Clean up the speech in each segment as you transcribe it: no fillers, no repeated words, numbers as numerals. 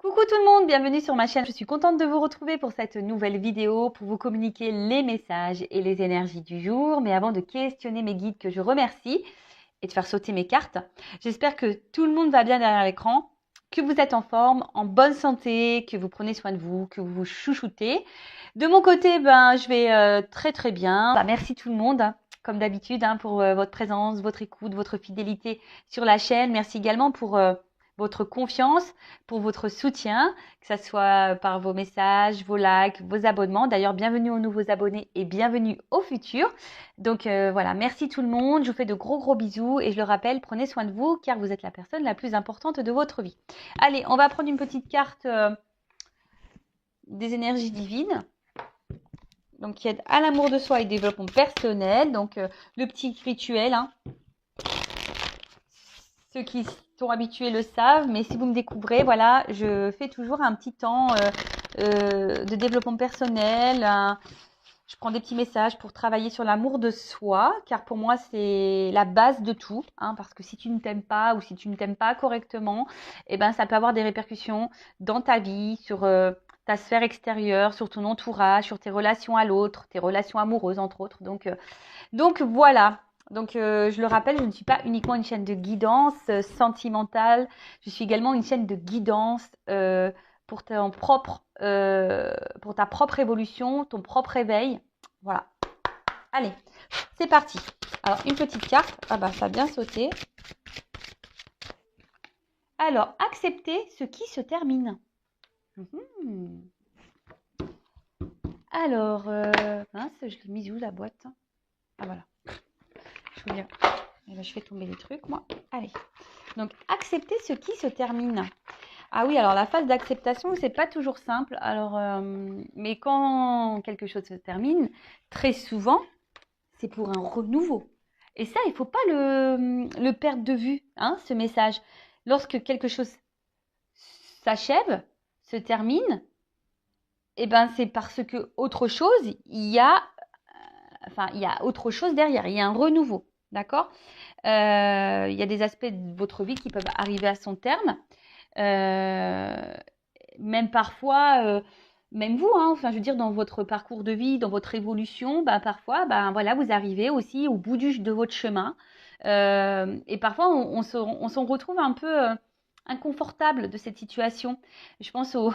Coucou tout le monde, bienvenue sur ma chaîne. Je suis contente de vous retrouver pour cette nouvelle vidéo pour vous communiquer les messages et les énergies du jour. Mais avant de questionner mes guides que je remercie et de faire sauter mes cartes, j'espère que tout le monde va bien derrière l'écran, que vous êtes en forme, en bonne santé, que vous prenez soin de vous, que vous vous chouchoutez. De mon côté, je vais très bien. Merci tout le monde. Comme d'habitude, pour votre présence, votre écoute, votre fidélité sur la chaîne. Merci également pour votre confiance, pour votre soutien, que ce soit par vos messages, vos likes, vos abonnements. D'ailleurs, bienvenue aux nouveaux abonnés et bienvenue aux futurs. Donc voilà, merci tout le monde. Je vous fais de gros bisous et je le rappelle, prenez soin de vous car vous êtes la personne la plus importante de votre vie. Allez, on va prendre une petite carte des énergies divines. Donc, qui aide à l'amour de soi et développement personnel. Donc, le petit rituel. Ceux qui sont habitués le savent, mais si vous me découvrez, voilà, je fais toujours un petit temps de développement personnel. Je prends des petits messages pour travailler sur l'amour de soi, car pour moi, c'est la base de tout. Parce que si tu ne t'aimes pas ou si tu ne t'aimes pas correctement, ça peut avoir des répercussions dans ta vie, sur ta sphère extérieure, sur ton entourage, sur tes relations à l'autre, tes relations amoureuses, entre autres. Donc voilà. Donc, je le rappelle, je ne suis pas uniquement une chaîne de guidance sentimentale. Je suis également une chaîne de guidance pour ta propre évolution, ton propre éveil. Voilà. Allez, c'est parti. Alors, une petite carte. Ah ça a bien sauté. Alors, accepter ce qui se termine. Alors, mince, je l'ai mise où la boîte? Ah voilà. Je vous dire. Je fais tomber les trucs, moi. Allez. Donc, accepter ce qui se termine. Ah oui, alors la phase d'acceptation, c'est pas toujours simple. Alors, mais quand quelque chose se termine, très souvent, c'est pour un renouveau. Et ça, il faut pas le perdre de vue, ce message. Lorsque quelque chose s'achève, se termine, c'est parce que autre chose, il y a autre chose derrière. Il y a un renouveau, d'accord? Il y a des aspects de votre vie qui peuvent arriver à son terme. Même parfois, même vous, je veux dire, dans votre parcours de vie, dans votre évolution, parfois, voilà, vous arrivez aussi au bout de votre chemin. Et parfois, on s'en retrouve un peu inconfortable de cette situation. Je pense aux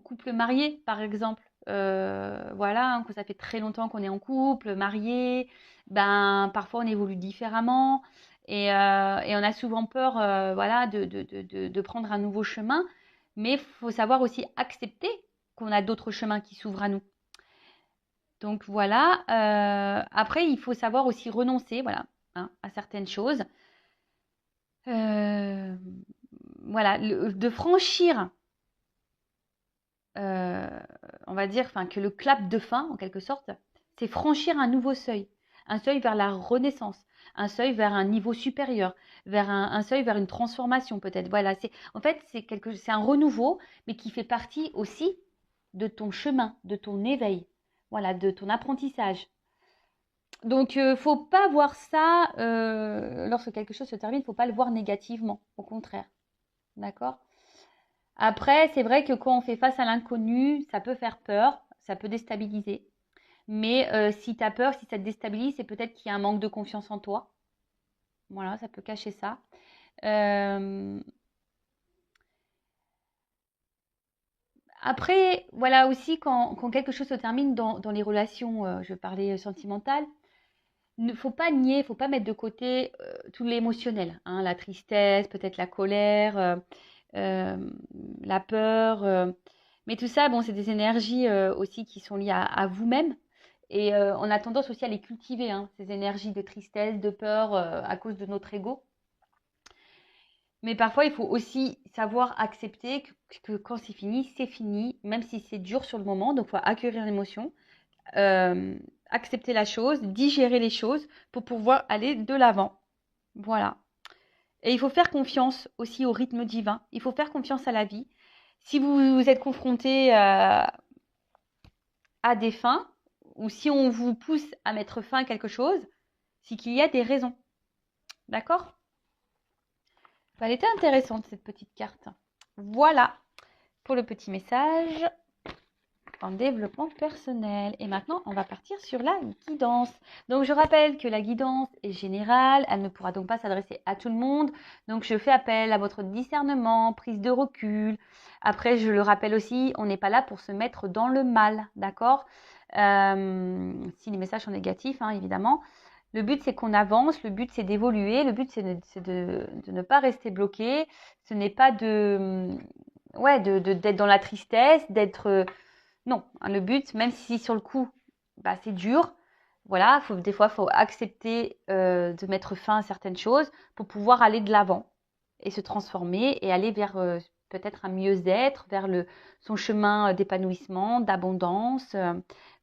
couples mariés, par exemple. Voilà, que ça fait très longtemps qu'on est en couple, marié, parfois on évolue différemment et on a souvent peur voilà, de prendre un nouveau chemin, mais il faut savoir aussi accepter qu'on a d'autres chemins qui s'ouvrent à nous. Donc voilà, après il faut savoir aussi renoncer voilà, à certaines choses. Voilà, de franchir on va dire que le clap de fin, en quelque sorte, c'est franchir un nouveau seuil. Un seuil vers la renaissance, un seuil vers un niveau supérieur, vers un seuil vers une transformation peut-être. Voilà, c'est un renouveau, mais qui fait partie aussi de ton chemin, de ton éveil, voilà, de ton apprentissage. Donc, faut pas voir ça, lorsque quelque chose se termine, faut pas le voir négativement, au contraire. D'accord? Après, c'est vrai que quand on fait face à l'inconnu, ça peut faire peur, ça peut déstabiliser. Mais si tu as peur, si ça te déstabilise, c'est peut-être qu'il y a un manque de confiance en toi. Voilà, ça peut cacher ça. Après, voilà aussi, quand quelque chose se termine dans les relations, je parlais sentimentales, il ne faut pas nier, il ne faut pas mettre de côté tout l'émotionnel. La tristesse, peut-être la colère, la peur. Mais tout ça, bon, c'est des énergies aussi qui sont liées à vous-même. Et on a tendance aussi à les cultiver, ces énergies de tristesse, de peur, à cause de notre ego. Mais parfois, il faut aussi savoir accepter que quand c'est fini, même si c'est dur sur le moment. Donc, il faut accueillir l'émotion, accepter la chose, digérer les choses pour pouvoir aller de l'avant. Voilà. Et il faut faire confiance aussi au rythme divin. Il faut faire confiance à la vie. Si vous êtes confronté à des fins, ou si on vous pousse à mettre fin à quelque chose, c'est qu'il y a des raisons. D'accord? Elle était intéressante, cette petite carte. Voilà pour le petit message en développement personnel. Et maintenant, on va partir sur la guidance. Donc, je rappelle que la guidance est générale. Elle ne pourra donc pas s'adresser à tout le monde. Donc, je fais appel à votre discernement, prise de recul. Après, je le rappelle aussi, on n'est pas là pour se mettre dans le mal, d'accord? Si les messages sont négatifs, hein, évidemment. Le but, c'est qu'on avance. Le but, c'est d'évoluer. Le but, c'est de ne pas rester bloqué. Ce n'est pas d'être dans la tristesse, d'être... Non, hein, le but, même si sur le coup, bah, c'est dur, voilà, des fois, il faut accepter de mettre fin à certaines choses pour pouvoir aller de l'avant et se transformer et aller vers peut-être un mieux-être, vers son chemin d'épanouissement, d'abondance.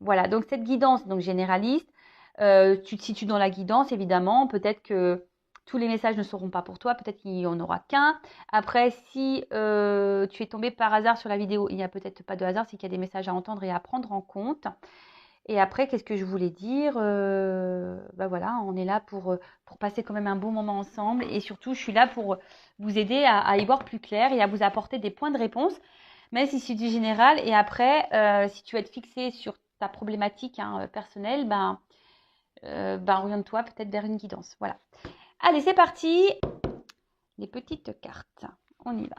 Voilà, donc cette guidance donc généraliste, tu te situes dans la guidance, évidemment, peut-être que tous les messages ne seront pas pour toi, peut-être qu'il n'y en aura qu'un. Après, si tu es tombé par hasard sur la vidéo, il n'y a peut-être pas de hasard, c'est qu'il y a des messages à entendre et à prendre en compte. Et après, qu'est-ce que je voulais dire bah voilà, on est là pour passer quand même un bon moment ensemble. Et surtout, je suis là pour vous aider à y voir plus clair et à vous apporter des points de réponse, même si c'est du général. Et après, si tu veux être fixé sur ta problématique personnelle, oriente-toi peut-être vers une guidance. Voilà. Allez, c'est parti. Les petites cartes. On y va.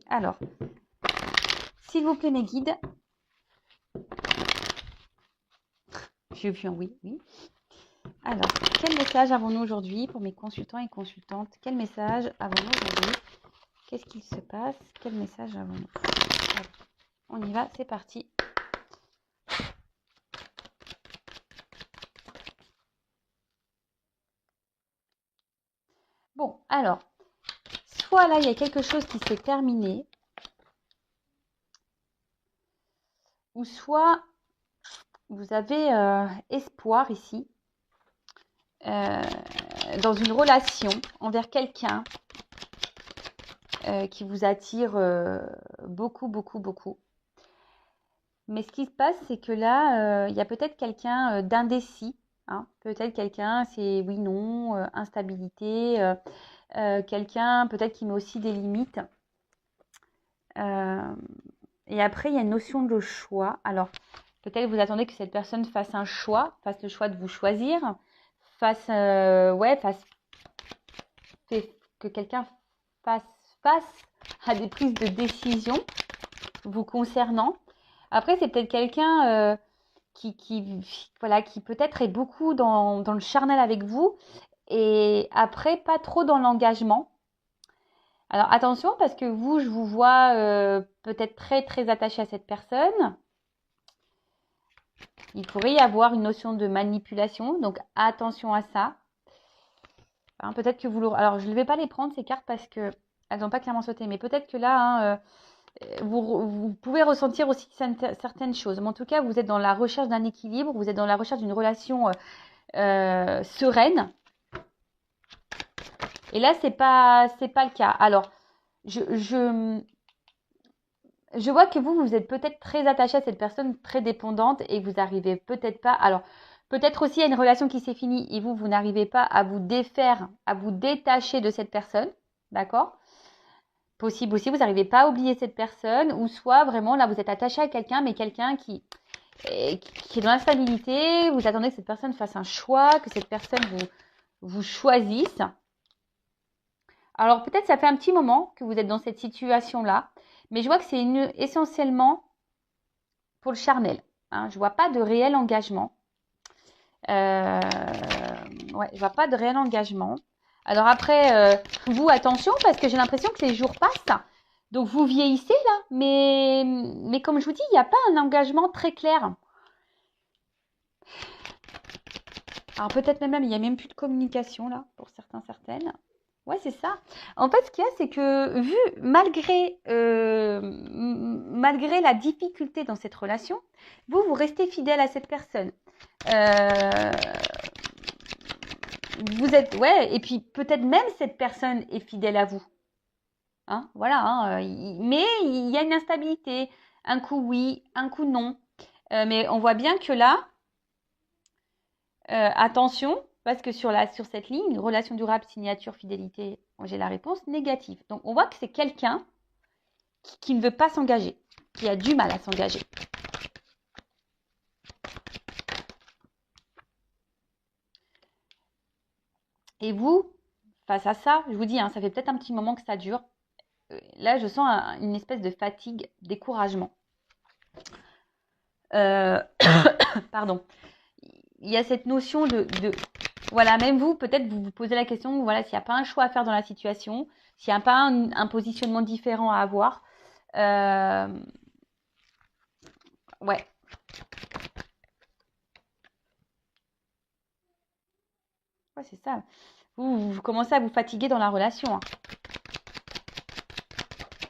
Alors, s'il vous plaît, mes guides. J'ai vu un oui, oui. Alors, quel message avons-nous aujourd'hui pour mes consultants et consultantes? Quel message avons-nous aujourd'hui? Qu'est-ce qu'il se passe? Quel message avons-nous? Allez, on y va, c'est parti. Bon, alors, soit là, il y a quelque chose qui s'est terminé, ou soit vous avez espoir ici dans une relation envers quelqu'un qui vous attire beaucoup, beaucoup, beaucoup. Mais ce qui se passe, c'est que là, il y a peut-être quelqu'un d'indécis. Hein. Peut-être quelqu'un, c'est oui, non, instabilité. Quelqu'un peut-être qui met aussi des limites. Et après, il y a une notion de choix. Alors, peut-être vous attendez que cette personne fasse un choix, fasse le choix de vous choisir, que quelqu'un fasse face à des prises de décision vous concernant. Après, c'est peut-être quelqu'un voilà, qui peut-être est beaucoup dans le charnel avec vous et après, pas trop dans l'engagement. Alors, attention, parce que vous, je vous vois peut-être très, très attaché à cette personne. Il pourrait y avoir une notion de manipulation, donc attention à ça. Hein, peut-être que vous... Alors, je ne vais pas les prendre, ces cartes, parce qu'elles n'ont pas clairement sauté. Mais peut-être que là, vous pouvez ressentir aussi certaines choses. Mais en tout cas, vous êtes dans la recherche d'un équilibre, vous êtes dans la recherche d'une relation sereine. Et là, c'est pas le cas. Alors, je vois que vous êtes peut-être très attaché à cette personne, très dépendante, et vous n'arrivez peut-être pas. Alors, peut-être aussi il y a une relation qui s'est finie et vous n'arrivez pas à vous défaire, à vous détacher de cette personne. D'accord? Possible aussi, vous n'arrivez pas à oublier cette personne, ou soit vraiment là, vous êtes attaché à quelqu'un, mais quelqu'un qui est dans l'instabilité. Vous attendez que cette personne fasse un choix, que cette personne vous choisisse. Alors, peut-être ça fait un petit moment que vous êtes dans cette situation-là, mais je vois que c'est essentiellement pour le charnel. Hein. Je ne vois pas de réel engagement. Ouais, je vois pas de réel engagement. Alors après, vous, attention, parce que j'ai l'impression que les jours passent. Donc, vous vieillissez là. Mais comme je vous dis, il n'y a pas un engagement très clair. Alors, peut-être même, il n'y a même plus de communication là, pour certains, certaines. Ouais, c'est ça. En fait, ce qu'il y a, c'est que malgré la difficulté dans cette relation, vous restez fidèle à cette personne. Vous êtes, ouais, et puis peut-être même cette personne est fidèle à vous. Hein, voilà, hein, mais il y a une instabilité. Un coup oui, un coup non. Mais on voit bien que là, attention, parce que sur cette ligne, relation durable, signature, fidélité, j'ai la réponse négative. Donc on voit que c'est quelqu'un qui ne veut pas s'engager, qui a du mal à s'engager. Et vous, face à ça, je vous dis, hein, ça fait peut-être un petit moment que ça dure. Là, je sens une espèce de fatigue, découragement. Pardon. Il y a cette notion voilà, même vous, peut-être vous vous posez la question, voilà, s'il n'y a pas un choix à faire dans la situation, s'il n'y a pas un positionnement différent à avoir. Ouais. Ouais, c'est ça. Vous commencez à vous fatiguer dans la relation. Hein.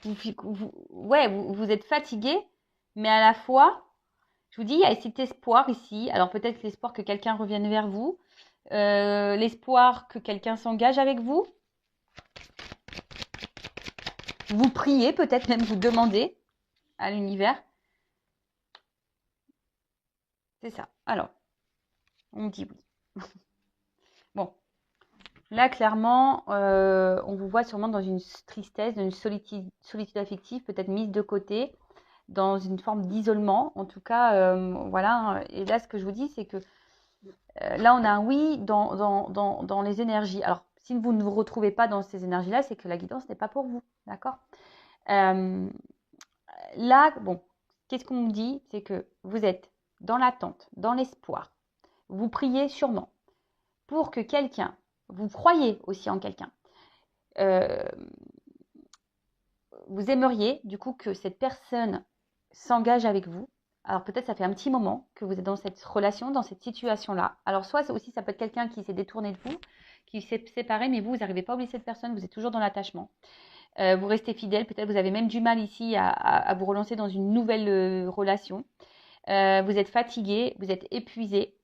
Vous êtes fatigué, mais à la fois, je vous dis, il y a cet espoir ici. Alors peut-être l'espoir que quelqu'un revienne vers vous, l'espoir que quelqu'un s'engage avec vous. Vous priez, peut-être même vous demandez à l'univers. C'est ça. Alors, on me dit oui. Bon. Là, clairement, on vous voit sûrement dans une tristesse, dans une solitude affective, peut-être mise de côté, dans une forme d'isolement. En tout cas, voilà. Et là, ce que je vous dis, c'est que là, on a un oui dans les énergies. Alors, si vous ne vous retrouvez pas dans ces énergies-là, c'est que la guidance n'est pas pour vous. D'accord ? Là, bon, qu'est-ce qu'on me dit? C'est que vous êtes dans l'attente, dans l'espoir. Vous priez sûrement pour que quelqu'un, vous croyez aussi en quelqu'un, vous aimeriez du coup que cette personne s'engage avec vous. Alors peut-être ça fait un petit moment que vous êtes dans cette relation, dans cette situation-là. Alors soit aussi ça peut être quelqu'un qui s'est détourné de vous, qui s'est séparé, mais vous n'arrivez pas à oublier cette personne, vous êtes toujours dans l'attachement. Vous restez fidèle, peut-être vous avez même du mal ici à vous relancer dans une nouvelle relation. Vous êtes fatigué, vous êtes épuisé,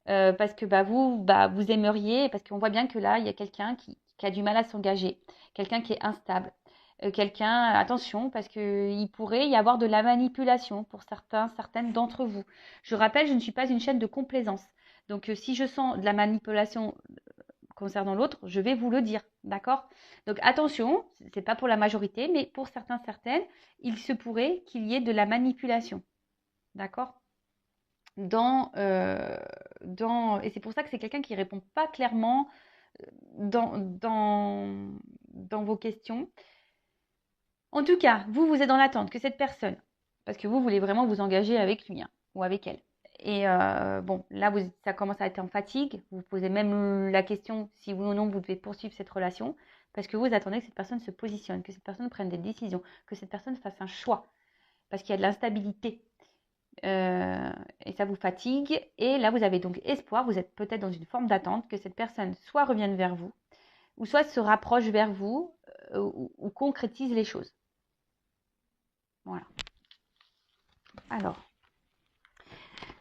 parce que vous aimeriez, parce qu'on voit bien que là, il y a quelqu'un qui a du mal à s'engager, quelqu'un qui est instable, quelqu'un, attention, parce qu'il pourrait y avoir de la manipulation pour certaines d'entre vous. Je rappelle, je ne suis pas une chaîne de complaisance. Donc, si je sens de la manipulation concernant l'autre, je vais vous le dire, d'accord? Donc, attention, c'est pas pour la majorité, mais pour certaines, il se pourrait qu'il y ait de la manipulation, d'accord? Et c'est pour ça que c'est quelqu'un qui répond pas clairement dans vos questions. En tout cas, vous êtes dans l'attente que cette personne, parce que vous voulez vraiment vous engager avec lui, hein, ou avec elle. Et bon, là, ça commence à être en fatigue. Vous posez même la question si oui ou non vous devez poursuivre cette relation, parce que vous attendez que cette personne se positionne, que cette personne prenne des décisions, que cette personne fasse un choix, parce qu'il y a de l'instabilité. Et ça vous fatigue. Et là, vous avez donc espoir, vous êtes peut-être dans une forme d'attente que cette personne soit revienne vers vous, ou soit se rapproche vers vous, ou concrétise les choses. Voilà. Alors,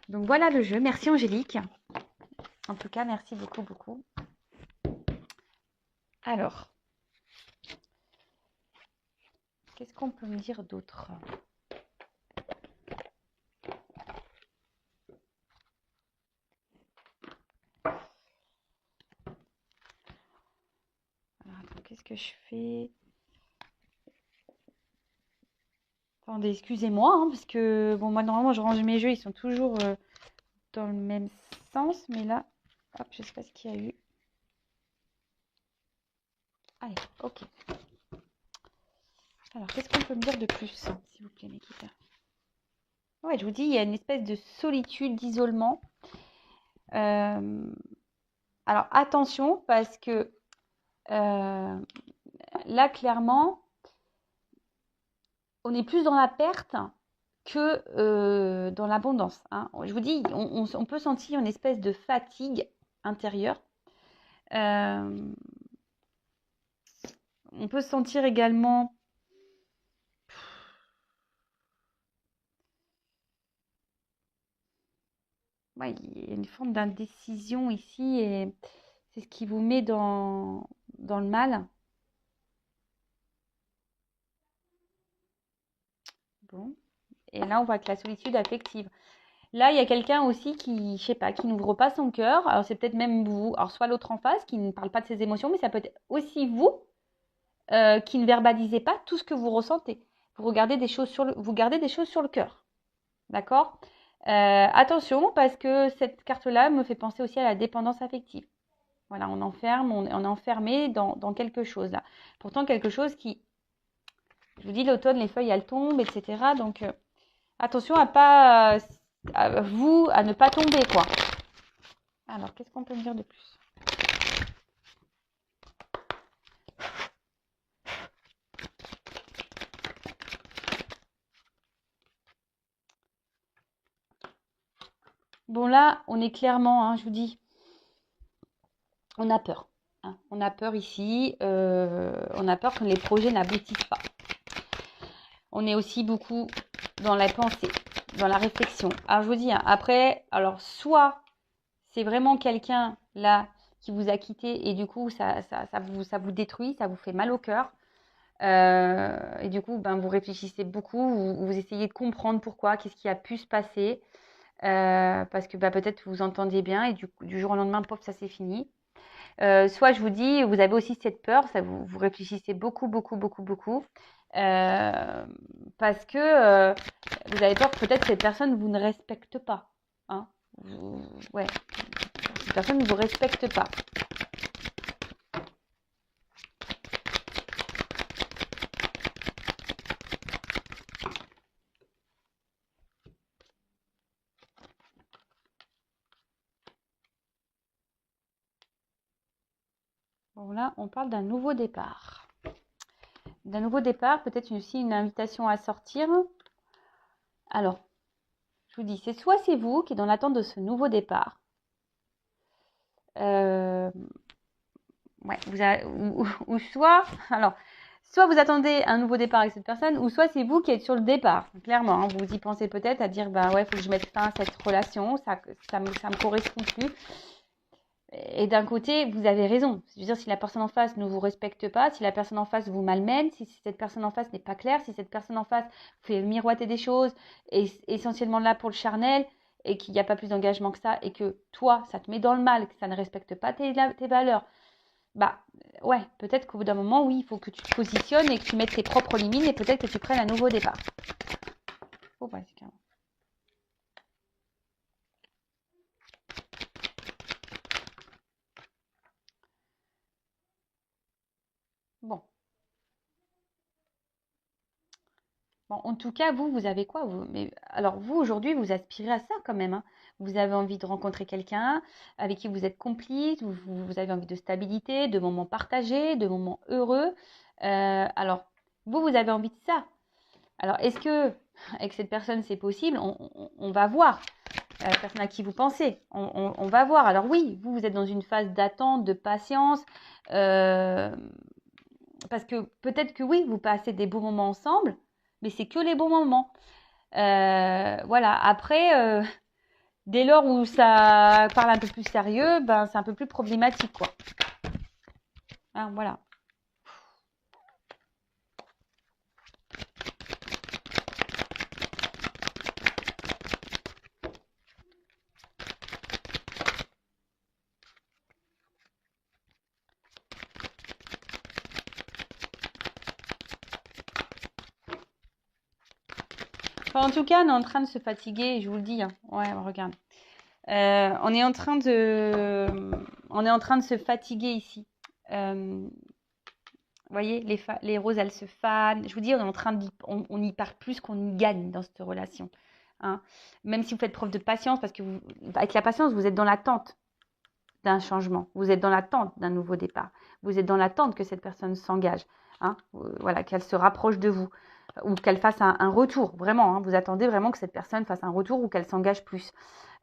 donc voilà le jeu. Merci Angélique. En tout cas, merci beaucoup, beaucoup. Alors, qu'est-ce qu'on peut me dire d'autre ? Alors, attends, qu'est-ce que je fais ? Attendez, excusez-moi, hein, parce que bon, moi normalement je range mes jeux, ils sont toujours dans le même sens, mais là, hop, je sais pas ce qu'il y a eu. Allez, ok. Alors, qu'est-ce qu'on peut me dire de plus, s'il vous plaît, mes guides ? Ouais, je vous dis, il y a une espèce de solitude, d'isolement. Alors, attention, parce que là, clairement, on est plus dans la perte que dans l'abondance. Hein. Je vous dis, on peut sentir une espèce de fatigue intérieure. On peut sentir également il y a une forme d'indécision ici et c'est ce qui vous met dans le mal. Bon. Et là, on voit que la solitude affective. Là, il y a quelqu'un aussi qui, je sais pas, qui n'ouvre pas son cœur. Alors, c'est peut-être même vous. Alors, soit l'autre en face qui ne parle pas de ses émotions, mais ça peut être aussi vous qui ne verbalisez pas tout ce que vous ressentez. vous gardez des choses sur le cœur. D'accord? Attention, parce que cette carte-là me fait penser aussi à la dépendance affective. Voilà, on est enfermé dans quelque chose là. Pourtant, quelque chose qui, je vous dis, l'automne, les feuilles, elles tombent, etc. Donc, attention à ne pas tomber, quoi. Alors, qu'est-ce qu'on peut me dire de plus? Bon, là, on est clairement, hein, je vous dis, on a peur. Hein. On a peur ici. On a peur que les projets n'aboutissent pas. On est aussi beaucoup dans la pensée, dans la réflexion. Alors, je vous dis, hein, après, alors, soit c'est vraiment quelqu'un, là, qui vous a quitté et du coup, ça vous détruit, ça vous fait mal au cœur. Et du coup, ben, vous réfléchissez beaucoup, vous essayez de comprendre pourquoi, qu'est-ce qui a pu se passer. Parce que bah, peut-être vous entendiez bien et du jour au lendemain, pop, ça c'est fini. Soit je vous dis, vous avez aussi cette peur, ça vous réfléchissez beaucoup, beaucoup, beaucoup, beaucoup. Parce que vous avez peur que peut-être cette personne vous ne respecte pas. Hein. Ouais, cette personne ne vous respecte pas. Bon là, on parle d'un nouveau départ. D'un nouveau départ, peut-être aussi une invitation à sortir. Alors, je vous dis, soit c'est vous qui êtes dans l'attente de ce nouveau départ. Ouais, ou soit, alors, soit vous attendez un nouveau départ avec cette personne, ou soit c'est vous qui êtes sur le départ. Clairement, hein, vous y pensez peut-être à dire, bah ouais, il faut que je mette fin à cette relation, ça me correspond plus. Et d'un côté, vous avez raison. C'est-à-dire, si la personne en face ne vous respecte pas, si la personne en face vous malmène, si cette personne en face n'est pas claire, si cette personne en face vous fait miroiter des choses, est essentiellement là pour le charnel, et qu'il n'y a pas plus d'engagement que ça, et que toi, ça te met dans le mal, que ça ne respecte pas tes valeurs, bah ouais, peut-être qu'au bout d'un moment, oui, il faut que tu te positionnes et que tu mettes tes propres limites, et peut-être que tu prennes un nouveau départ. Oh, ouais, c'est carrément. Bon. Bon, en tout cas, vous avez quoi mais, alors, vous, aujourd'hui, vous aspirez à ça quand même. Hein. Vous avez envie de rencontrer quelqu'un avec qui vous êtes complice, vous avez envie de stabilité, de moments partagés, de moments heureux. Alors, vous avez envie de ça. Alors, est-ce que avec cette personne, c'est possible? On va voir. La personne à qui vous pensez. On va voir. Alors oui, vous êtes dans une phase d'attente, de patience. Parce que peut-être que oui, vous passez des bons moments ensemble, mais c'est que les bons moments. Voilà. Après, dès lors où ça parle un peu plus sérieux, ben c'est un peu plus problématique, quoi. Hein, voilà. Enfin, en tout cas, on est en train de se fatiguer, je vous le dis. Hein. Ouais, regarde. On est en train de se fatiguer ici. Vous voyez, les roses, elles se fanent. Je vous dis, on y part plus qu'on y gagne dans cette relation. Hein. Même si vous faites preuve de patience, parce que avec la patience, vous êtes dans l'attente d'un changement. Vous êtes dans l'attente d'un nouveau départ. Vous êtes dans l'attente que cette personne s'engage. Hein. Voilà, qu'elle se rapproche de vous. Ou qu'elle fasse un retour. Vraiment, hein, vous attendez vraiment que cette personne fasse un retour ou qu'elle s'engage plus.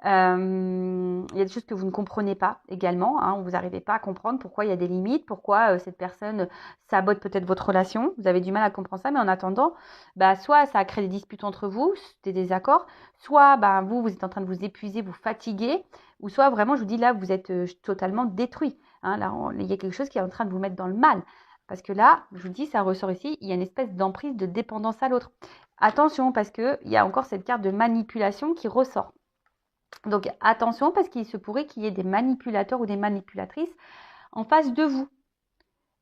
Il y a des choses que vous ne comprenez pas également. Hein, vous n'arrivez pas à comprendre pourquoi il y a des limites, pourquoi cette personne sabote peut-être votre relation. Vous avez du mal à comprendre ça, mais en attendant, bah, soit ça a créé des disputes entre vous, des désaccords, soit bah, vous êtes en train de vous épuiser, vous fatiguer, ou soit vraiment, je vous dis là, vous êtes totalement détruit. Hein, là, il y a quelque chose qui est en train de vous mettre dans le mal. Parce que là, je vous dis, ça ressort ici, il y a une espèce d'emprise de dépendance à l'autre. Attention, parce qu'il y a encore cette carte de manipulation qui ressort. Donc attention, parce qu'il se pourrait qu'il y ait des manipulateurs ou des manipulatrices en face de vous.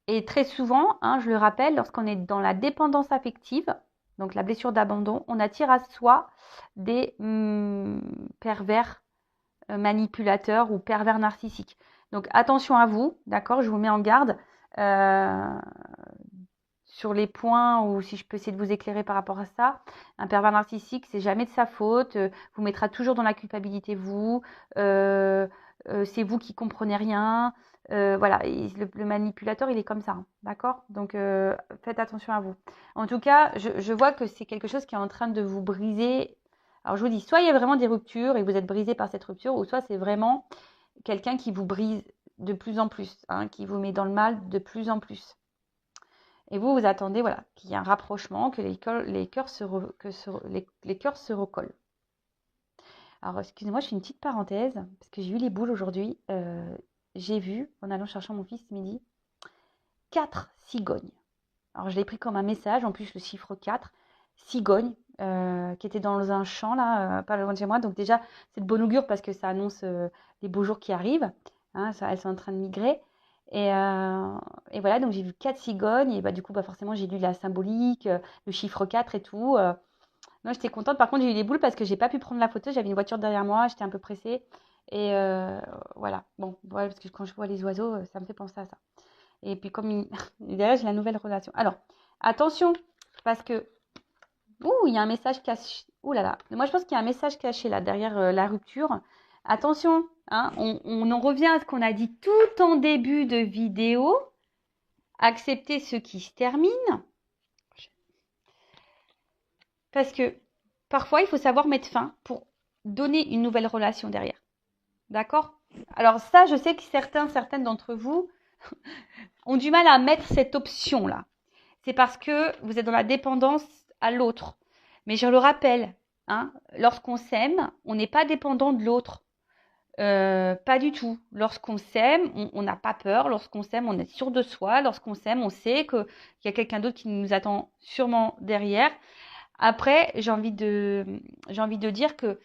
Et très souvent, hein, je le rappelle, lorsqu'on est dans la dépendance affective, donc la blessure d'abandon, on attire à soi des pervers manipulateurs ou pervers narcissiques. Donc attention à vous, d'accord, je vous mets en garde sur les points où si je peux essayer de vous éclairer par rapport à ça. Un pervers narcissique, c'est jamais de sa faute, vous mettra toujours dans la culpabilité vous, c'est vous qui comprenez rien. Voilà, le manipulateur, il est comme ça, hein, d'accord? Donc, faites attention à vous. En tout cas, je vois que c'est quelque chose qui est en train de vous briser. Alors, je vous dis, soit il y a vraiment des ruptures et vous êtes brisé par cette rupture, ou soit c'est vraiment quelqu'un qui vous brise de plus en plus, hein, qui vous met dans le mal de plus en plus. Et vous attendez, voilà, qu'il y ait un rapprochement, que les cœurs se recollent. Alors, excusez-moi, je fais une petite parenthèse, parce que j'ai eu les boules aujourd'hui. J'ai vu, en allant chercher mon fils ce midi, 4 cigognes. Alors, je l'ai pris comme un message, en plus le chiffre 4, cigognes, qui étaient dans un champ, là, pas loin de chez moi. Donc déjà, c'est de bon augure, parce que ça annonce les beaux jours qui arrivent. Hein, elles sont en train de migrer. Et voilà, donc j'ai vu 4 cigognes, et bah, du coup, bah, forcément, j'ai lu la symbolique, le chiffre 4 et tout. Moi, j'étais contente. Par contre, j'ai eu les boules parce que j'ai pas pu prendre la photo. J'avais une voiture derrière moi, j'étais un peu pressée. Et voilà. Bon, voilà, parce que quand je vois les oiseaux, ça me fait penser à ça. Et puis, comme derrière, j'ai la nouvelle relation. Alors, attention, parce que. Ouh, il y a un message caché. Ouh là là. Moi, je pense qu'il y a un message caché là, derrière la rupture. Attention, hein, on en revient à ce qu'on a dit tout en début de vidéo. Accepter ce qui se termine. Parce que parfois, il faut savoir mettre fin pour donner une nouvelle relation derrière. D'accord? Alors ça, je sais que certaines d'entre vous ont du mal à mettre cette option-là. C'est parce que vous êtes dans la dépendance à l'autre. Mais je le rappelle, hein, lorsqu'on s'aime, on n'est pas dépendant de l'autre. Pas du tout. Lorsqu'on s'aime, on n'a pas peur. Lorsqu'on s'aime, on est sûr de soi. Lorsqu'on s'aime, on sait qu'il y a quelqu'un d'autre qui nous attend sûrement derrière. Après, j'ai envie de dire que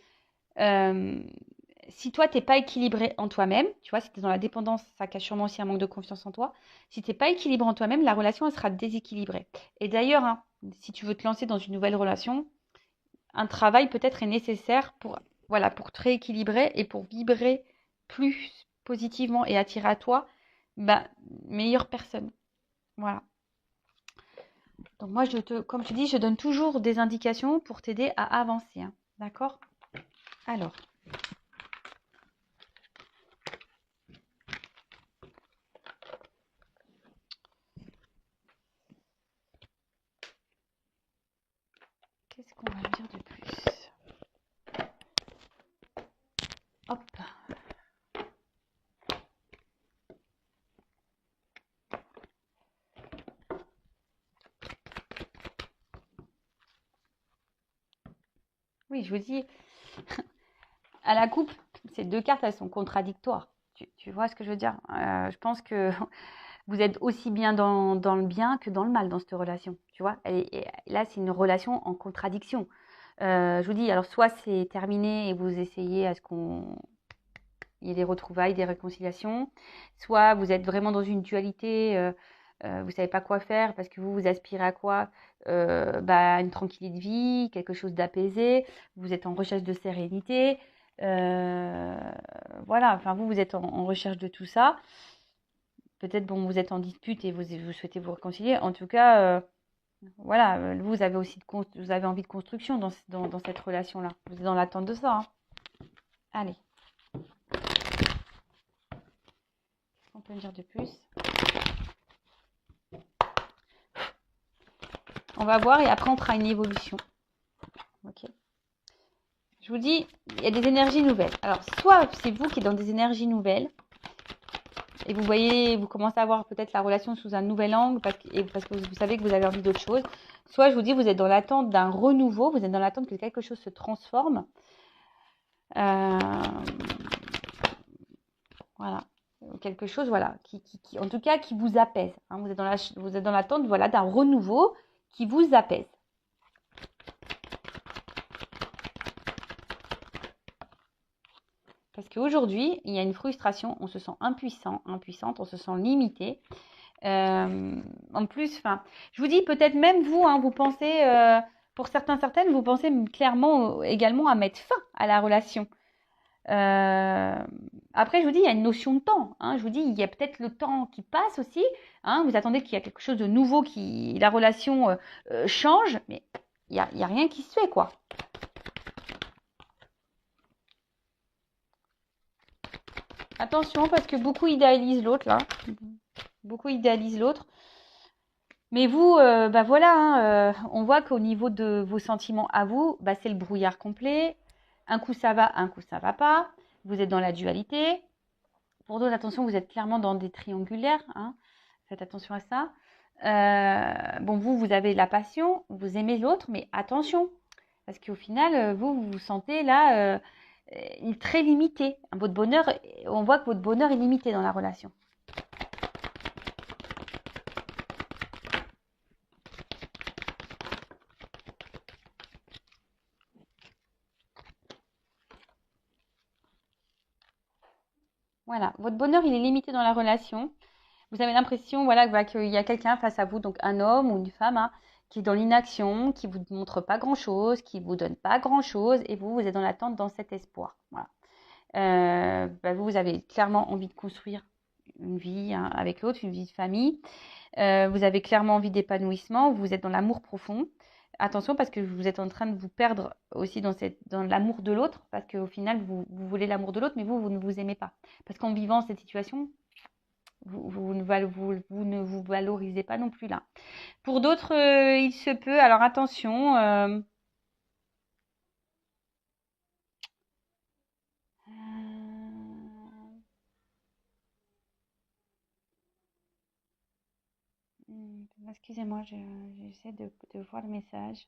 si toi, tu n'es pas équilibré en toi-même, tu vois, si tu es dans la dépendance, ça cache sûrement aussi un manque de confiance en toi. Si tu n'es pas équilibré en toi-même, la relation, elle sera déséquilibrée. Et d'ailleurs, hein, si tu veux te lancer dans une nouvelle relation, un travail peut-être est nécessaire pour, voilà, pour te rééquilibrer et pour vibrer plus positivement et attirer à toi meilleure personne. Voilà. Donc moi, comme je dis, je donne toujours des indications pour t'aider à avancer. Hein. D'accord? Alors. Qu'est-ce qu'on va dire de plus? Hop. Oui, je vous dis, à la coupe, ces deux cartes, elles sont contradictoires. Tu vois ce que je veux dire? Je pense que vous êtes aussi bien dans le bien que dans le mal dans cette relation. Tu vois? Et là, c'est une relation en contradiction. Je vous dis, alors soit c'est terminé et vous essayez à ce qu'il y ait des retrouvailles, des réconciliations, soit vous êtes vraiment dans une dualité, vous ne savez pas quoi faire parce que vous aspirez à quoi? Une tranquillité de vie, quelque chose d'apaisé, vous êtes en recherche de sérénité, voilà, enfin vous êtes en recherche de tout ça. Peut-être vous êtes en dispute et vous souhaitez vous réconcilier. En tout cas, voilà, vous avez aussi vous avez envie de construction dans cette relation-là. Vous êtes dans l'attente de ça. Hein. Allez. Qu'est-ce qu'on peut me dire de plus? On va voir et après on fera une évolution. Ok. Je vous dis, il y a des énergies nouvelles. Alors, soit c'est vous qui êtes dans des énergies nouvelles et vous voyez, vous commencez à voir peut-être la relation sous un nouvel angle parce que vous savez que vous avez envie d'autre chose. Soit je vous dis, vous êtes dans l'attente d'un renouveau, vous êtes dans l'attente que quelque chose se transforme. Voilà. Quelque chose, voilà, qui en tout cas, qui vous apaise. Hein. Vous êtes dans l'attente, voilà, d'un renouveau qui vous apaise. Parce qu'aujourd'hui, il y a une frustration, on se sent impuissante, on se sent limité. En plus, je vous dis peut-être même vous, hein, vous pensez, Pour certaines, vous pensez clairement également à mettre fin à la relation. Après, je vous dis, il y a une notion de temps. Hein. Je vous dis, il y a peut-être le temps qui passe aussi. Hein. Vous attendez qu'il y a quelque chose de nouveau, la relation change, mais il y a rien qui se fait, quoi. Attention, parce que beaucoup idéalisent l'autre, là. Beaucoup idéalisent l'autre. Mais vous, bah voilà, hein, on voit qu'au niveau de vos sentiments à vous, bah c'est le brouillard complet. Un coup ça va, un coup ça va pas. Vous êtes dans la dualité. Pour d'autres, attention, vous êtes clairement dans des triangulaires. Hein. Faites attention à ça. Bon, vous avez la passion, vous aimez l'autre, mais attention. Parce qu'au final, vous vous sentez là très limité. Votre bonheur, on voit que votre bonheur est limité dans la relation. Voilà, votre bonheur, il est limité dans la relation. Vous avez l'impression voilà, qu'il y a quelqu'un face à vous, donc un homme ou une femme, hein, qui est dans l'inaction, qui ne vous montre pas grand-chose, qui ne vous donne pas grand-chose, et vous êtes dans l'attente, dans cet espoir. Voilà. Vous avez clairement envie de construire une vie hein, avec l'autre, une vie de famille. Vous avez clairement envie d'épanouissement, vous êtes dans l'amour profond. Attention parce que vous êtes en train de vous perdre aussi dans l'amour de l'autre, parce qu'au final, vous voulez l'amour de l'autre, mais vous ne vous aimez pas. Parce qu'en vivant cette situation, vous ne vous valorisez pas non plus là. Pour d'autres, il se peut, alors attention, excusez-moi, j'essaie de voir le message.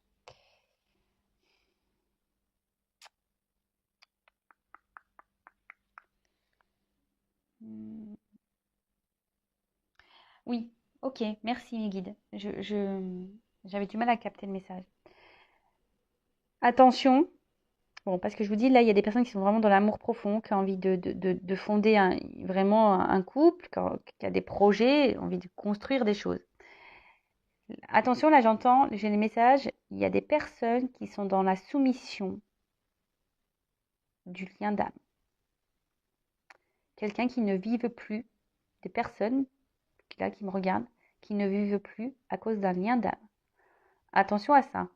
Oui, ok, merci mes guides. J'avais du mal à capter le message. Attention, bon, parce que je vous dis, là, il y a des personnes qui sont vraiment dans l'amour profond, qui ont envie de fonder vraiment un couple, qui a des projets, envie de construire des choses. Attention, là, j'ai les messages, il y a des personnes qui sont dans la soumission du lien d'âme. Quelqu'un qui ne vive plus, des personnes là, qui me regardent, qui ne vivent plus à cause d'un lien d'âme. Attention à ça.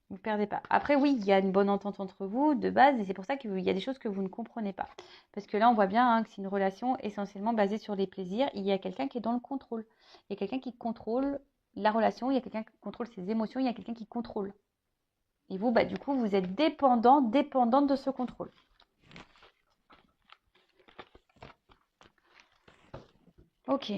Vous perdez pas. Après, oui, il y a une bonne entente entre vous de base, et c'est pour ça qu'il y a des choses que vous ne comprenez pas. Parce que là, on voit bien hein, que c'est une relation essentiellement basée sur les plaisirs. Il y a quelqu'un qui est dans le contrôle. Il y a quelqu'un qui contrôle la relation, il y a quelqu'un qui contrôle ses émotions, il y a quelqu'un qui contrôle. Et vous, du coup, vous êtes dépendante de ce contrôle. Ok.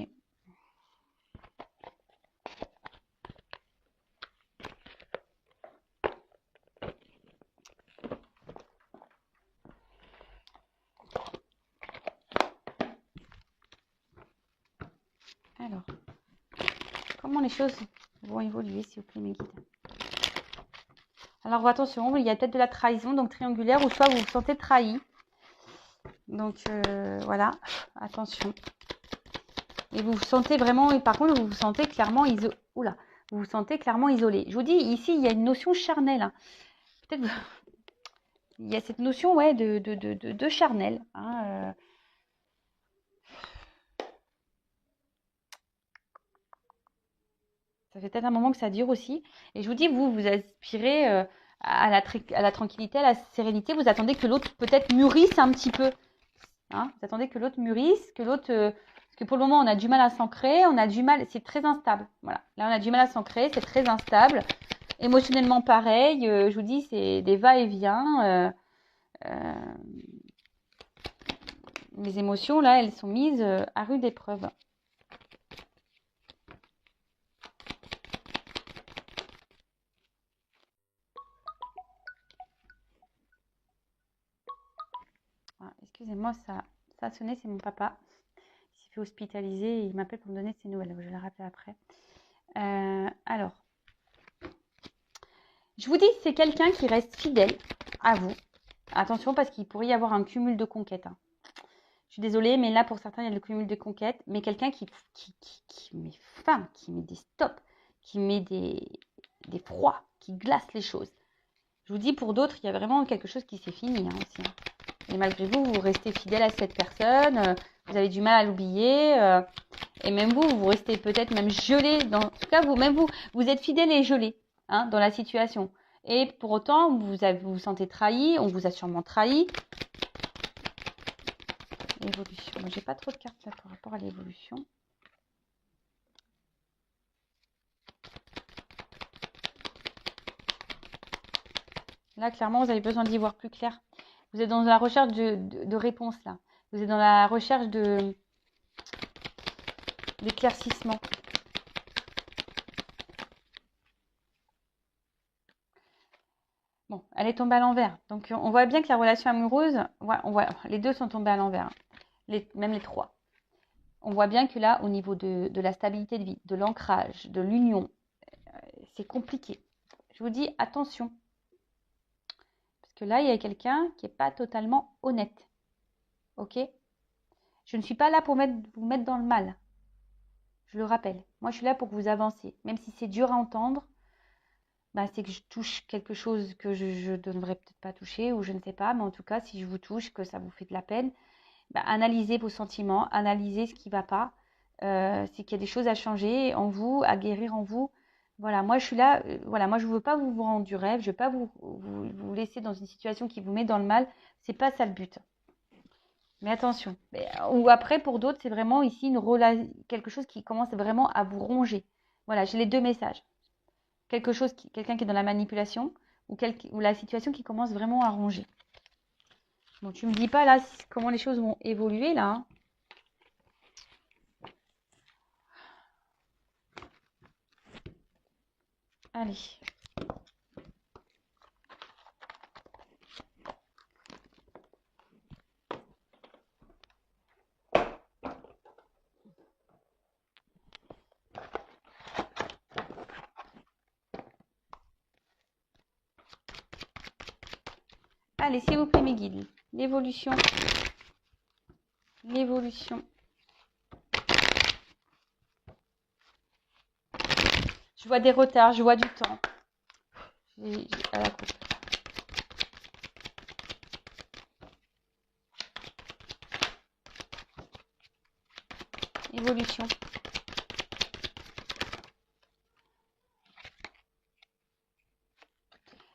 Alors, comment les choses vont évoluer, s'il vous plaît, mes guides? Alors, attention, il y a peut-être de la trahison, donc triangulaire, ou soit vous vous sentez trahi. Donc, voilà, attention. Et vous vous sentez vraiment, et par contre, vous vous sentez clairement isolé. Oula, vous vous sentez clairement isolé. Je vous dis, ici, il y a une notion charnelle. Hein. Peut-être il y a cette notion, ouais, de charnel. Hein, Ça fait peut-être un moment que ça dure aussi. Et je vous dis, vous aspirez à la tranquillité, à la sérénité. Vous attendez que l'autre peut-être mûrisse un petit peu. Hein, vous attendez que l'autre mûrisse, que l'autre... parce que pour le moment, on a du mal à s'ancrer, on a du mal... C'est très instable. Voilà. Là, on a du mal à s'ancrer, c'est très instable. Émotionnellement, pareil. Je vous dis, c'est des va-et-vient. Les émotions, là, elles sont mises à rude épreuve. Ah, excusez-moi, ça a sonné, c'est mon papa. Il s'est fait hospitaliser et il m'appelle pour me donner ses nouvelles. Je vais le rappeler après. Alors, je vous dis, c'est quelqu'un qui reste fidèle à vous. Attention, parce qu'il pourrait y avoir un cumul de conquêtes. Hein. Je suis désolée, mais là, pour certains, il y a le cumul de conquêtes. Mais quelqu'un qui met fin, qui met des stops, qui met des froids qui glacent les choses. Je vous dis, pour d'autres, il y a vraiment quelque chose qui s'est fini aussi. Et malgré vous, vous restez fidèle à cette personne, vous avez du mal à l'oublier, et même vous restez peut-être même gelé. En tout cas, vous êtes fidèle et gelé dans la situation. Et pour autant, vous vous sentez trahi, on vous a sûrement trahi. L'évolution. Moi, j'ai pas trop de cartes là par rapport à l'évolution. Là, clairement, vous avez besoin d'y voir plus clair. Vous êtes dans la recherche de réponses là. Vous êtes dans la recherche d'éclaircissement. Bon, elle est tombée à l'envers. Donc, on voit bien que la relation amoureuse, les deux sont tombés à l'envers. Même les trois. On voit bien que là, au niveau de la stabilité de vie, de l'ancrage, de l'union, c'est compliqué. Je vous dis, attention. Parce que là, il y a quelqu'un qui n'est pas totalement honnête. Ok? Je ne suis pas là pour vous mettre dans le mal. Je le rappelle. Moi, je suis là pour que vous avanciez. Même si c'est dur à entendre, c'est que je touche quelque chose que je ne devrais peut-être pas toucher, ou je ne sais pas. Mais en tout cas, si je vous touche, que ça vous fait de la peine, analysez vos sentiments, analysez ce qui ne va pas. C'est qu'il y a des choses à changer en vous, à guérir en vous. Voilà, moi je suis là, moi je ne veux pas vous rendre du rêve, je ne veux pas vous laisser dans une situation qui vous met dans le mal. C'est pas ça le but. Mais attention. Ou après, pour d'autres, c'est vraiment ici quelque chose qui commence vraiment à vous ronger. Voilà, j'ai les deux messages. Quelqu'un qui est dans la manipulation ou la situation qui commence vraiment à ronger. Bon, tu me dis pas là comment les choses vont évoluer là. Allez. Allez, s'il vous plaît, mes guides. L'évolution. L'évolution. Je vois des retards, je vois du temps. À la coupe. Évolution.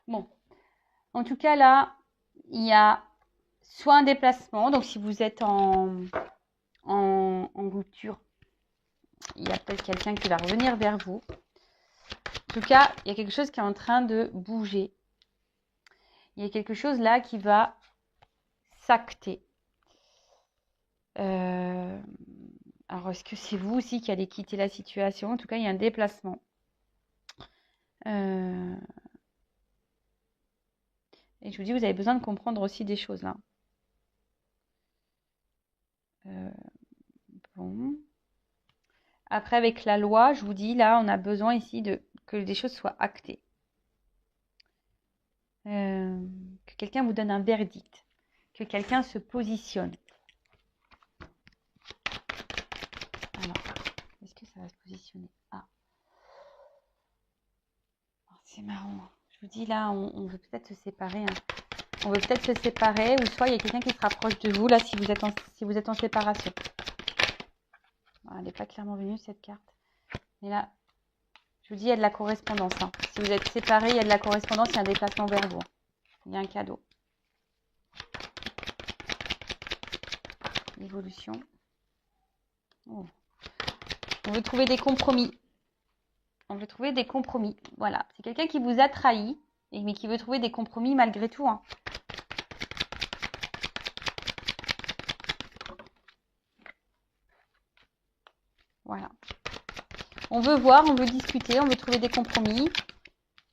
Bon. En tout cas, là, il y a soit un déplacement. Donc, si vous êtes en rupture, il y a peut-être quelqu'un qui va revenir vers vous. En tout cas, il y a quelque chose qui est en train de bouger. Il y a quelque chose là qui va s'acter. Alors, est-ce que c'est vous aussi qui allez quitter la situation? En tout cas, il y a un déplacement. Et je vous dis, vous avez besoin de comprendre aussi des choses là. Bon. Après, avec la loi, je vous dis, là, on a besoin ici que des choses soient actées. Que quelqu'un vous donne un verdict. Que quelqu'un se positionne. Alors, est-ce que ça va se positionner? Ah. Oh, c'est marrant. Je vous dis, là, on veut peut-être se séparer. On veut peut-être se séparer, ou soit il y a quelqu'un qui se rapproche de vous, là, si vous êtes en séparation. Ah, elle n'est pas clairement venue, cette carte. Mais là, je vous dis, il y a de la correspondance. Si vous êtes séparés, il y a de la correspondance, il y a un déplacement vers vous. Il y a un cadeau. L'évolution. Oh. On veut trouver des compromis. On veut trouver des compromis. Voilà. C'est quelqu'un qui vous a trahi, mais qui veut trouver des compromis malgré tout. Voilà. On veut voir, on veut discuter, on veut trouver des compromis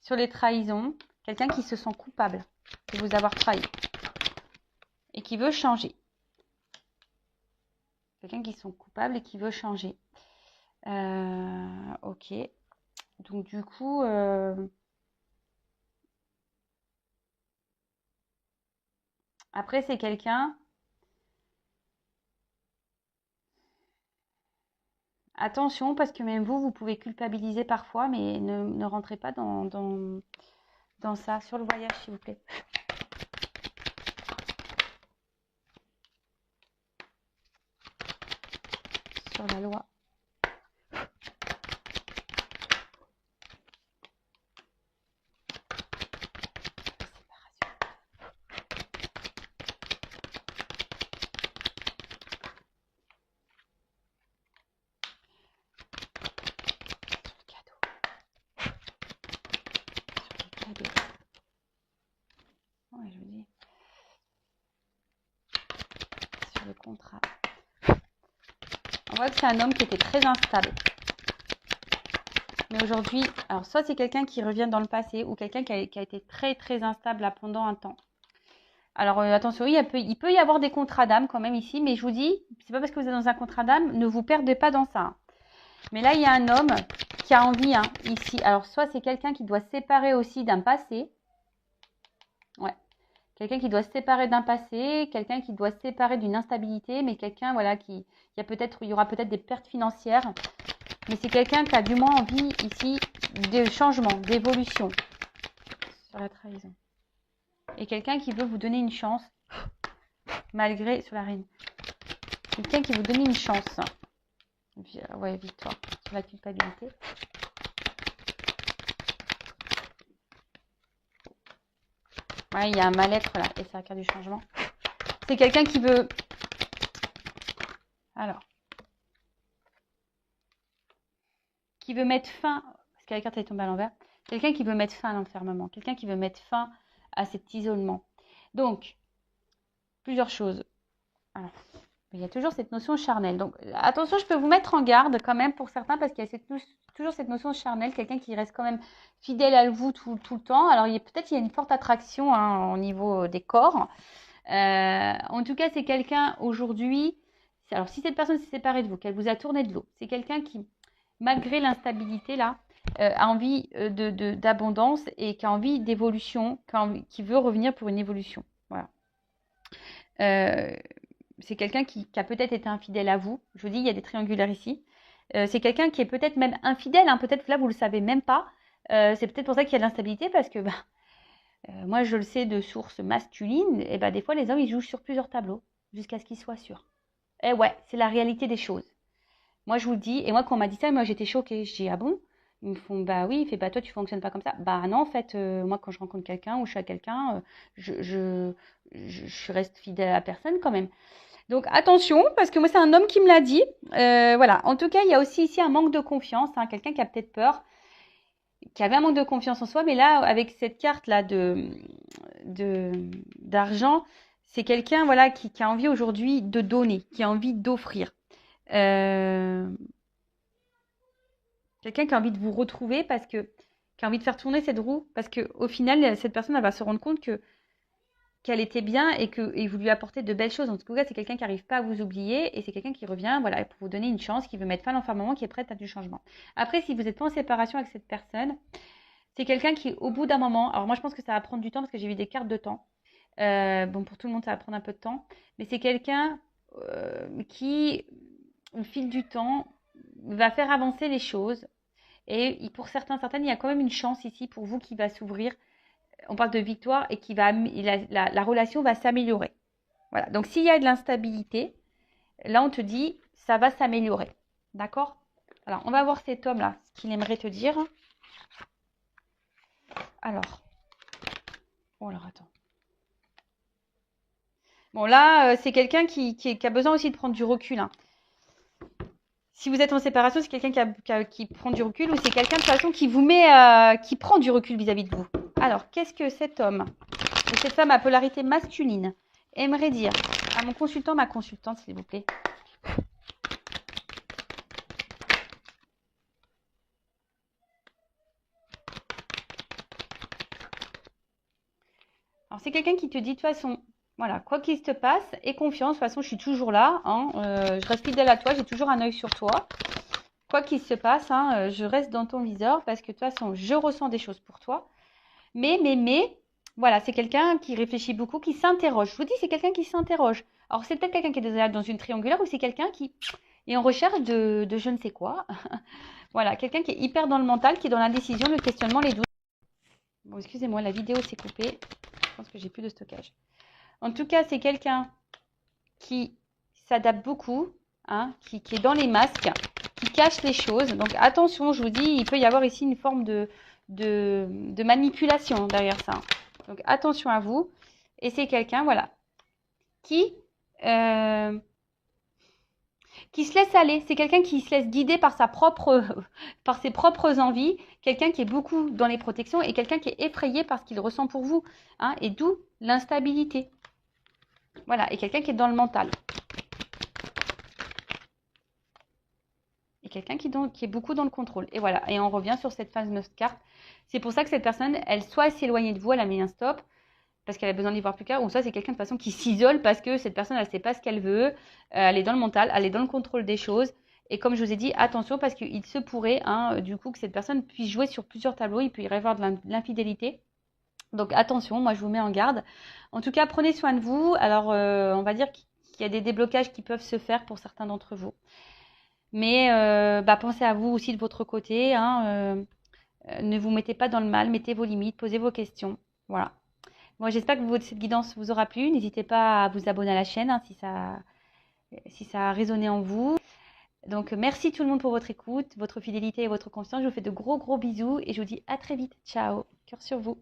sur les trahisons. Quelqu'un qui se sent coupable de vous avoir trahi et qui veut changer. Quelqu'un qui se sent coupable et qui veut changer. Ok. Donc du coup, après c'est quelqu'un. Attention, parce que même vous pouvez culpabiliser parfois, mais ne rentrez pas dans ça. Sur le voyage, s'il vous plaît. Sur la loi. Ouais, je vous dis. Sur le contrat. On voit que c'est un homme qui était très instable. Mais aujourd'hui, alors soit c'est quelqu'un qui revient dans le passé ou quelqu'un qui a été très très instable là, pendant un temps. Alors attention, il peut y avoir des contrats d'âme quand même ici, mais je vous dis, c'est pas parce que vous êtes dans un contrat d'âme, ne vous perdez pas dans ça. Mais là, il y a un homme qui a envie ici. Alors soit c'est quelqu'un qui doit se séparer aussi d'un passé. Ouais. Quelqu'un qui doit se séparer d'un passé, quelqu'un qui doit se séparer d'une instabilité, mais quelqu'un voilà il y aura peut-être des pertes financières, mais c'est quelqu'un qui a du moins envie ici de changement, d'évolution sur la trahison. Et quelqu'un qui veut vous donner une chance malgré sur la reine. Quelqu'un qui vous donne une chance. Ouais, victoire sur la culpabilité. Ouais, il y a un mal-être là, et c'est la carte du changement. C'est quelqu'un qui veut... Alors. Qui veut mettre fin... Parce que la carte est tombée à l'envers. Quelqu'un qui veut mettre fin à l'enfermement. Quelqu'un qui veut mettre fin à cet isolement. Donc, plusieurs choses. Alors, il y a toujours cette notion charnelle. Donc, attention, je peux vous mettre en garde quand même pour certains, parce qu'il y a toujours cette notion charnelle. Quelqu'un qui reste quand même fidèle à vous tout le temps. Alors, peut-être il y a une forte attraction au niveau des corps. En tout cas, c'est quelqu'un aujourd'hui... Alors, si cette personne s'est séparée de vous, qu'elle vous a tourné de l'eau, c'est quelqu'un qui, malgré l'instabilité là, a envie d'abondance et qui a envie d'évolution, qui veut revenir pour une évolution. Voilà. C'est quelqu'un qui a peut-être été infidèle à vous. Je vous dis, il y a des triangulaires ici. C'est quelqu'un qui est peut-être même infidèle. Peut-être que là, vous ne le savez même pas. C'est peut-être pour ça qu'il y a de l'instabilité, parce que moi, je le sais de sources masculines. Et des fois, les hommes, ils jouent sur plusieurs tableaux jusqu'à ce qu'ils soient sûrs. Et ouais, c'est la réalité des choses. Moi, je vous le dis. Et moi, quand on m'a dit ça, moi, j'étais choquée. Je dis, ah bon? Ils me font, bah oui, il fait, toi, tu fonctionnes pas comme ça. Bah non, en fait, moi, quand je rencontre quelqu'un ou je suis à quelqu'un, je reste fidèle à la personne quand même. Donc attention, parce que moi, c'est un homme qui me l'a dit. Voilà. En tout cas, il y a aussi ici un manque de confiance. Quelqu'un qui a peut-être peur, qui avait un manque de confiance en soi. Mais là, avec cette carte-là d'argent, c'est quelqu'un voilà, qui a envie aujourd'hui de donner, qui a envie d'offrir. Quelqu'un qui a envie de vous retrouver, qui a envie de faire tourner cette roue, parce qu'au final, cette personne elle va se rendre compte qu'elle était bien et vous lui apportez de belles choses. En tout cas, c'est quelqu'un qui n'arrive pas à vous oublier et c'est quelqu'un qui revient voilà, pour vous donner une chance, qui veut mettre fin à l'enfermement, qui est prête à du changement. Après, si vous n'êtes pas en séparation avec cette personne, c'est quelqu'un qui, au bout d'un moment, alors moi je pense que ça va prendre du temps parce que j'ai vu des cartes de temps. Bon, pour tout le monde, ça va prendre un peu de temps, mais c'est quelqu'un qui, au fil du temps, va faire avancer les choses. Et pour certaines, il y a quand même une chance ici pour vous qui va s'ouvrir. On parle de victoire et la relation va s'améliorer. Voilà. Donc, s'il y a de l'instabilité, là, on te dit, ça va s'améliorer. D'accord? Alors, on va voir cet homme-là, ce qu'il aimerait te dire. Alors. Oh, alors, attends. Bon, là, c'est quelqu'un qui a besoin aussi de prendre du recul. Si vous êtes en séparation, c'est quelqu'un qui prend du recul ou c'est quelqu'un de toute façon qui vous met, qui prend du recul vis-à-vis de vous. Alors, qu'est-ce que cet homme ou cette femme à polarité masculine aimerait dire à mon consultant, ma consultante, s'il vous plaît? Alors, c'est quelqu'un qui te dit de toute façon, voilà, quoi qu'il se passe, aie confiance, de toute façon, je suis toujours là, je reste fidèle à toi, j'ai toujours un œil sur toi. Quoi qu'il se passe, je reste dans ton viseur parce que de toute façon, je ressens des choses pour toi. Mais, voilà, c'est quelqu'un qui réfléchit beaucoup, qui s'interroge. Je vous dis, c'est quelqu'un qui s'interroge. Alors, c'est peut-être quelqu'un qui est déjà dans une triangulaire ou c'est quelqu'un qui et en recherche de je ne sais quoi. Voilà, quelqu'un qui est hyper dans le mental, qui est dans l'indécision, le questionnement, les doutes. Bon, excusez-moi, la vidéo s'est coupée. Je pense que j'ai plus de stockage. En tout cas, c'est quelqu'un qui s'adapte beaucoup, hein, qui est dans les masques, qui cache les choses. Donc attention, je vous dis, il peut y avoir ici une forme de manipulation derrière ça. Donc attention à vous. Et c'est quelqu'un, voilà, qui, euh, qui se laisse aller. C'est quelqu'un qui se laisse guider par par ses propres envies. Quelqu'un qui est beaucoup dans les protections et quelqu'un qui est effrayé par ce qu'il ressent pour vous. Hein, et d'où l'instabilité. Voilà, et quelqu'un qui est dans le mental. Et quelqu'un qui est beaucoup dans le contrôle. Et voilà, et on revient sur cette fameuse carte. C'est pour ça que cette personne, elle soit s'éloigner de vous, elle a mis un stop, parce qu'elle a besoin d'y voir plus clair, ou soit c'est quelqu'un de toute façon qui s'isole parce que cette personne, elle ne sait pas ce qu'elle veut, elle est dans le mental, elle est dans le contrôle des choses. Et comme je vous ai dit, attention, parce qu'il se pourrait, hein, du coup, que cette personne puisse jouer sur plusieurs tableaux, il peut y avoir de l'infidélité. Donc attention, moi je vous mets en garde. En tout cas, prenez soin de vous. Alors, on va dire qu'il y a des déblocages qui peuvent se faire pour certains d'entre vous. Mais pensez à vous aussi de votre côté. Hein, ne vous mettez pas dans le mal, mettez vos limites, posez vos questions. Voilà. Moi, j'espère que cette guidance vous aura plu. N'hésitez pas à vous abonner à la chaîne hein, si ça a résonné en vous. Donc, merci tout le monde pour votre écoute, votre fidélité et votre confiance. Je vous fais de gros bisous et je vous dis à très vite. Ciao. Cœur sur vous.